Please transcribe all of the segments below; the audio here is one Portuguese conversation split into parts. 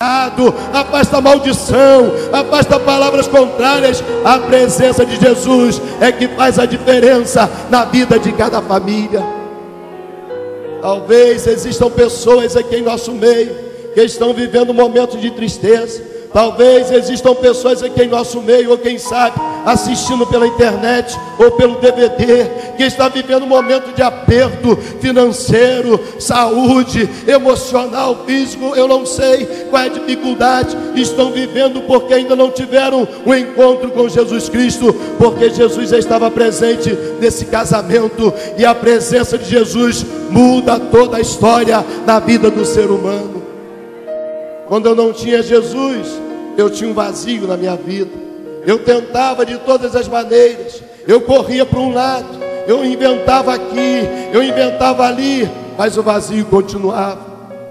afasta maldição, afasta palavras contrárias. A presença de Jesus é que faz a diferença na vida de cada família. Talvez existam pessoas aqui em nosso meio que estão vivendo momentos de tristeza. Talvez existam pessoas aqui em nosso meio, ou quem sabe, assistindo pela internet ou pelo DVD, que está vivendo um momento de aperto financeiro, saúde, emocional, físico. Eu não sei qual é a dificuldade estão vivendo, porque ainda não tiveram um encontro com Jesus Cristo, porque Jesus já estava presente nesse casamento, e a presença de Jesus muda toda a história na vida do ser humano. Quando eu não tinha Jesus, eu tinha um vazio na minha vida. Eu tentava de todas as maneiras, eu corria para um lado, eu inventava aqui, eu inventava ali, mas o vazio continuava.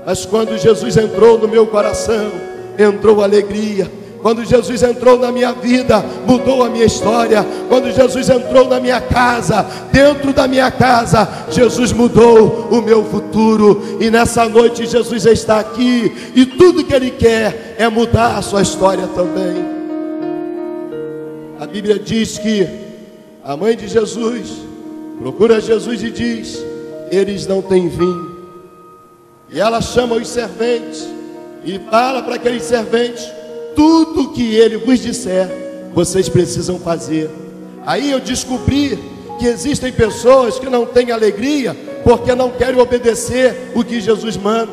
Mas quando Jesus entrou no meu coração, entrou alegria. Quando Jesus entrou na minha vida, mudou a minha história. Quando Jesus entrou na minha casa, dentro da minha casa, Jesus mudou o meu futuro. E nessa noite Jesus está aqui, e tudo que Ele quer é mudar a sua história também. A Bíblia diz que a mãe de Jesus procura Jesus e diz: eles não têm vinho. E ela chama os serventes e fala para aqueles serventes: tudo que Ele vos disser, vocês precisam fazer. Aí eu descobri que existem pessoas que não têm alegria porque não querem obedecer o que Jesus manda.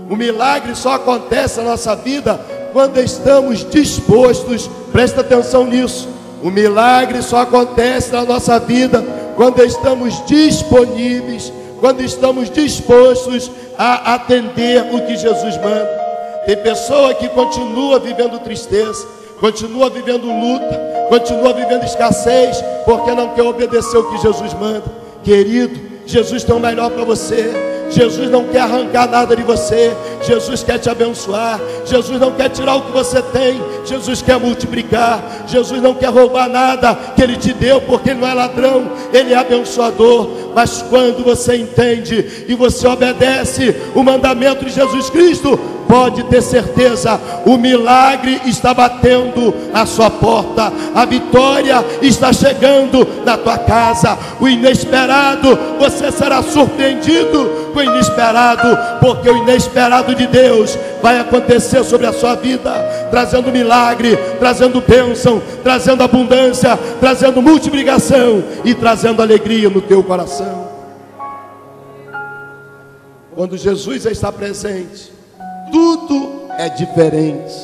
O milagre só acontece na nossa vida quando estamos dispostos. Presta atenção nisso. O milagre só acontece na nossa vida quando estamos disponíveis, quando estamos dispostos a atender o que Jesus manda. Tem pessoa que continua vivendo tristeza, continua vivendo luta, continua vivendo escassez, porque não quer obedecer o que Jesus manda. Querido, Jesus tem o melhor para você. Jesus não quer arrancar nada de você. Jesus quer te abençoar. Jesus não quer tirar o que você tem. Jesus quer multiplicar. Jesus não quer roubar nada que Ele te deu, porque Ele não é ladrão, Ele é abençoador. Mas quando você entende e você obedece o mandamento de Jesus Cristo, pode ter certeza, o milagre está batendo à sua porta, a vitória está chegando na tua casa. O inesperado, você será surpreendido com o inesperado, porque o inesperado de Deus vai acontecer sobre a sua vida, trazendo milagre, trazendo bênção, trazendo abundância, trazendo multiplicação e trazendo alegria no teu coração. Quando Jesus está presente, tudo é diferente.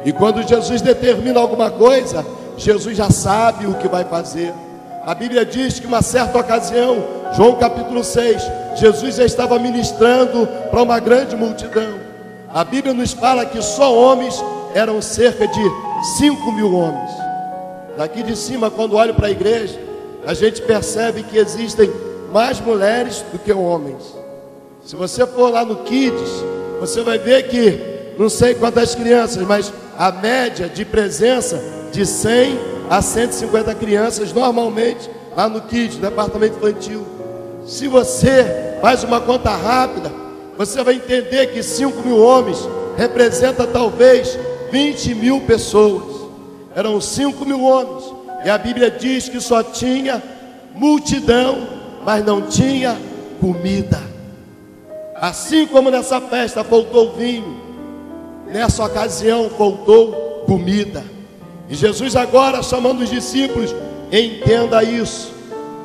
E quando Jesus determina alguma coisa, Jesus já sabe o que vai fazer. A Bíblia diz que uma certa ocasião, João capítulo 6, Jesus já estava ministrando para uma grande multidão. A Bíblia nos fala que só homens eram cerca de 5.000 homens. Daqui de cima, quando olho para a igreja, a gente percebe que existem mais mulheres do que homens. Se você for lá no Kids, você vai ver que, não sei quantas crianças, mas a média de presença de 100 a 150 crianças, normalmente, lá no Kids, departamento infantil. Se você faz uma conta rápida, você vai entender que 5.000 homens representa talvez 20.000 pessoas. Eram 5.000 homens, e a Bíblia diz que só tinha multidão, mas não tinha comida. Assim como nessa festa faltou vinho, nessa ocasião faltou comida. E Jesus agora, chamando os discípulos: entenda isso,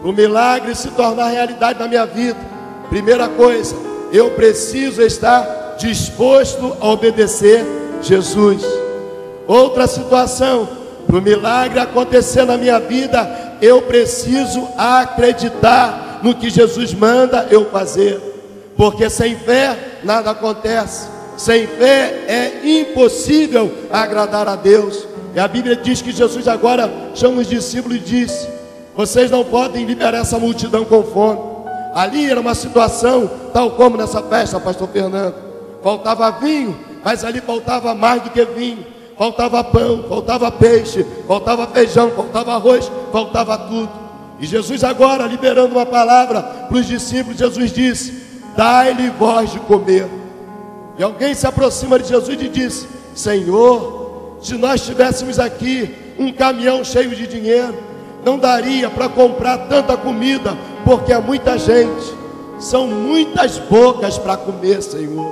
para o milagre se tornar realidade na minha vida, primeira coisa, eu preciso estar disposto a obedecer Jesus. Outra situação, para o milagre acontecer na minha vida, eu preciso acreditar no que Jesus manda eu fazer. Porque sem fé nada acontece. Sem fé é impossível agradar a Deus. E a Bíblia diz que Jesus agora chama os discípulos e disse: vocês não podem liberar essa multidão com fome. Ali era uma situação tal como nessa festa, pastor Fernando. Faltava vinho, mas ali faltava mais do que vinho. Faltava pão, faltava peixe, faltava feijão, faltava arroz, faltava tudo. E Jesus agora, liberando uma palavra para os discípulos, Jesus disse: dai-lhe voz de comer. E alguém se aproxima de Jesus e diz: Senhor, se nós tivéssemos aqui um caminhão cheio de dinheiro, não daria para comprar tanta comida, porque é muita gente, são muitas bocas para comer, Senhor.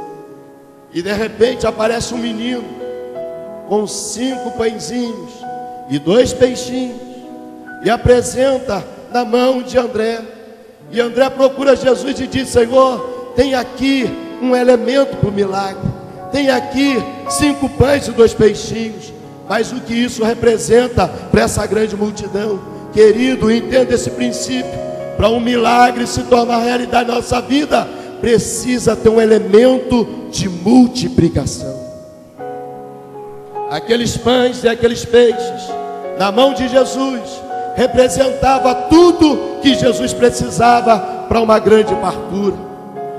E de repente aparece um menino com 5 pãezinhos e 2 peixinhos, e apresenta na mão de André. E André procura Jesus e diz: Senhor, tem aqui um elemento para o milagre, tem aqui 5 pães e 2 peixinhos, mas o que isso representa para essa grande multidão? Querido, entenda esse princípio. Para um milagre se tornar realidade na nossa vida, precisa ter um elemento de multiplicação. Aqueles pães e aqueles peixes na mão de Jesus representava tudo que Jesus precisava para uma grande fartura.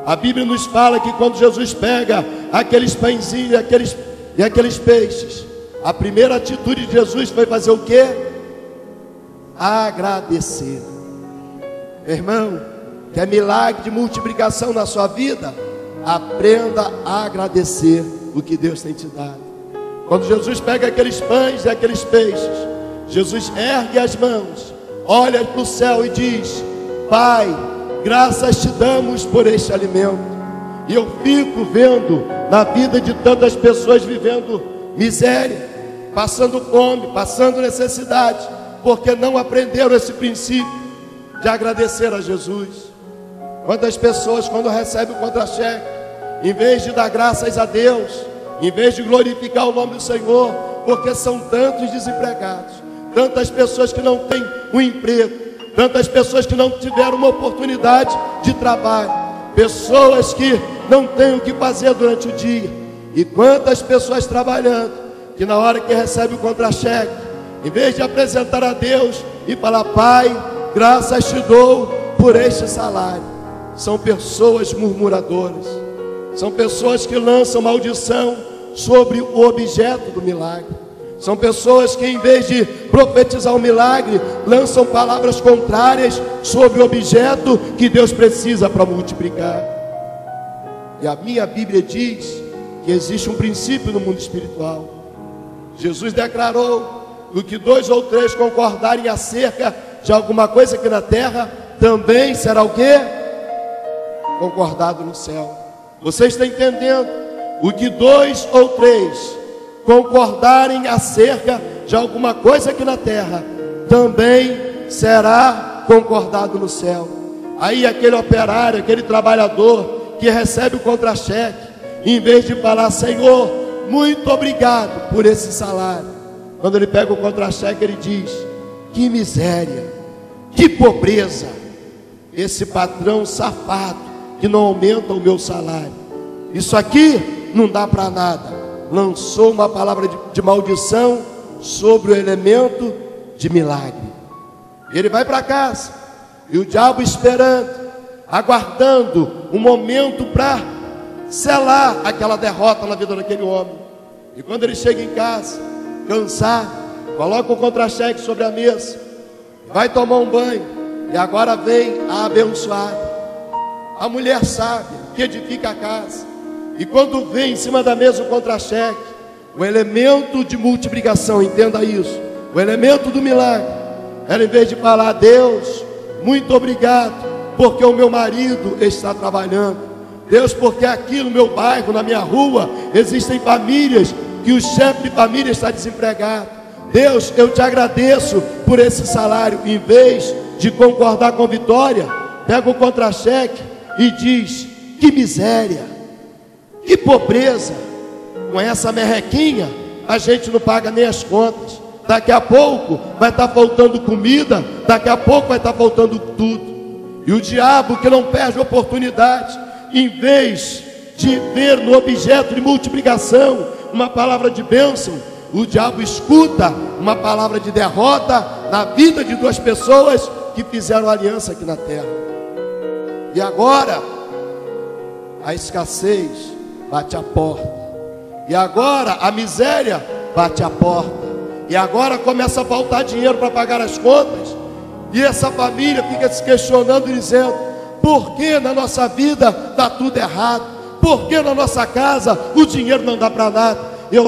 A Bíblia nos fala que quando Jesus pega aqueles pãezinhos e aqueles peixes, a primeira atitude de Jesus foi fazer o quê? Agradecer. Irmão, quer milagre de multiplicação na sua vida? Aprenda a agradecer o que Deus tem te dado. Quando Jesus pega aqueles pães e aqueles peixes, Jesus ergue as mãos, olha para o céu e diz: Pai, graças te damos por este alimento. E eu fico vendo na vida de tantas pessoas vivendo miséria, passando fome, passando necessidade, porque não aprenderam esse princípio de agradecer a Jesus. Quantas pessoas, quando recebem o contra-cheque, em vez de dar graças a Deus, em vez de glorificar o nome do Senhor, porque são tantos desempregados, tantas pessoas que não têm um emprego, tantas pessoas que não tiveram uma oportunidade de trabalho, pessoas que não têm o que fazer durante o dia, e quantas pessoas trabalhando, que na hora que recebe o contra-cheque, em vez de apresentar a Deus e falar: Pai, graças te dou por este salário, são pessoas murmuradoras, são pessoas que lançam maldição sobre o objeto do milagre, são pessoas que, em vez de profetizar o milagre, lançam palavras contrárias sobre o objeto que Deus precisa para multiplicar. E a minha Bíblia diz que existe um princípio no mundo espiritual. Jesus declarou: o que 2 ou 3 concordarem acerca de alguma coisa aqui na terra, também será o quê? Concordado no céu. Você está entendendo? O que 2 ou 3 concordarem acerca de alguma coisa aqui na terra, também será concordado no céu. Aí aquele operário, aquele trabalhador que recebe o contra-cheque, em vez de falar: Senhor, muito obrigado por esse salário, quando ele pega o contra-cheque, ele diz: que miséria, que pobreza, esse patrão safado que não aumenta o meu salário, isso aqui não dá para nada. Lançou uma palavra de maldição sobre o elemento de milagre. E ele vai para casa, e o diabo esperando, aguardando um momento para selar aquela derrota na vida daquele homem. E quando ele chega em casa, cansado, coloca o contra-cheque sobre a mesa, vai tomar um banho, e agora vem a abençoada, a mulher sábia que edifica a casa. E quando vem em cima da mesa o contra-cheque, o elemento de multiplicação, entenda isso, o elemento do milagre, ela, em vez de falar: Deus, muito obrigado, porque o meu marido está trabalhando, Deus, porque aqui no meu bairro, na minha rua, existem famílias que o chefe de família está desempregado, Deus, eu te agradeço por esse salário. Em vez de concordar com a vitória, pega o contra-cheque e diz: que miséria, que pobreza, com essa merrequinha a gente não paga nem as contas, daqui a pouco vai estar faltando comida, daqui a pouco vai estar faltando tudo. E o diabo, que não perde a oportunidade, em vez de ver no objeto de multiplicação uma palavra de bênção, o diabo escuta uma palavra de derrota na vida de 2 pessoas que fizeram aliança aqui na terra. E agora a escassez bate a porta, e agora a miséria bate a porta, e agora começa a faltar dinheiro para pagar as contas, e essa família fica se questionando e dizendo: por que na nossa vida está tudo errado? porque na nossa casa o dinheiro não dá para nada. Eu